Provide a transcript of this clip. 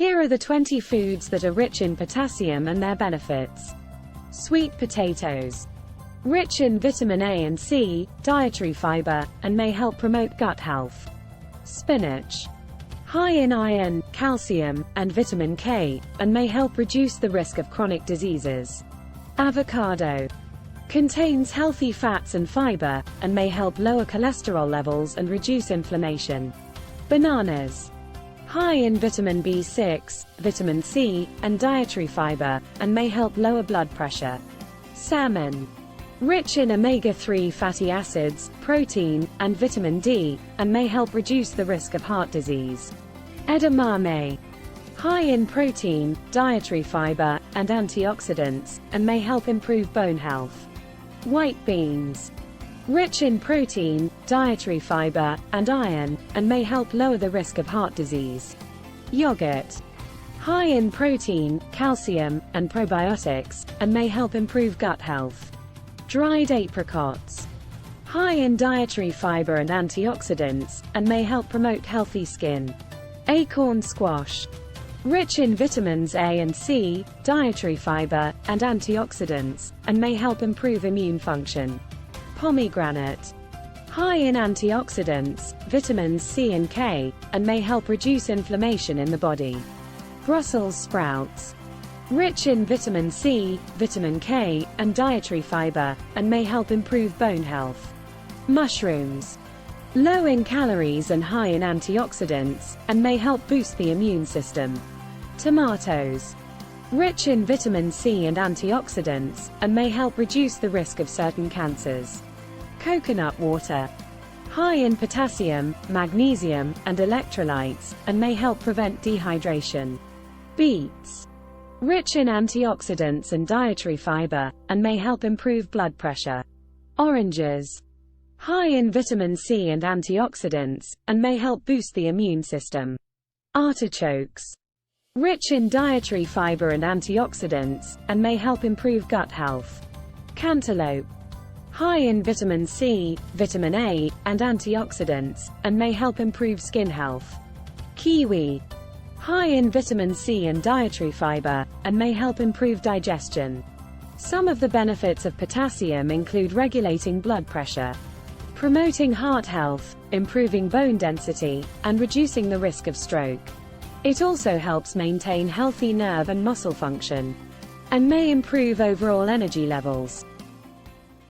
Here are the 20 foods that are rich in potassium and their benefits. Sweet potatoes. Rich in vitamin A and C, dietary fiber, and may help promote gut health. Spinach. High in iron, calcium, and vitamin K, and may help reduce the risk of chronic diseases. Avocado. Contains healthy fats and fiber, and may help lower cholesterol levels and reduce inflammation. Bananas. High in vitamin B6, vitamin C, and dietary fiber, and may help lower blood pressure. Salmon. Rich in omega-3 fatty acids, protein, and vitamin D, and may help reduce the risk of heart disease. Edamame. High in protein, dietary fiber, and antioxidants, and may help improve bone health. White beans. Rich in protein, dietary fiber, and iron, and may help lower the risk of heart disease. Yogurt. High in protein, calcium, and probiotics, and may help improve gut health. Dried apricots. High in dietary fiber and antioxidants, and may help promote healthy skin. Acorn squash. Rich in vitamins A and C, dietary fiber, and antioxidants, and may help improve immune function. Pomegranate. High in antioxidants, vitamins C and K, and may help reduce inflammation in the body. Brussels sprouts. Rich in vitamin C, vitamin K, and dietary fiber, and may help improve bone health. Mushrooms. Low in calories and high in antioxidants, and may help boost the immune system. Tomatoes. Rich in vitamin C and antioxidants, and may help reduce the risk of certain cancers. Coconut water. High in potassium, magnesium, and electrolytes, and may help prevent dehydration. Beets. Rich in antioxidants and dietary fiber, and may help improve blood pressure. Oranges. High in vitamin C and antioxidants, and may help boost the immune system. Artichokes. Rich in dietary fiber and antioxidants, and may help improve gut health. Cantaloupe. High in vitamin C, vitamin A, and antioxidants, and may help improve skin health. Kiwi. High in vitamin C and dietary fiber, and may help improve digestion. Some of the benefits of potassium include regulating blood pressure, promoting heart health, improving bone density, and reducing the risk of stroke. It also helps maintain healthy nerve and muscle function, and may improve overall energy levels.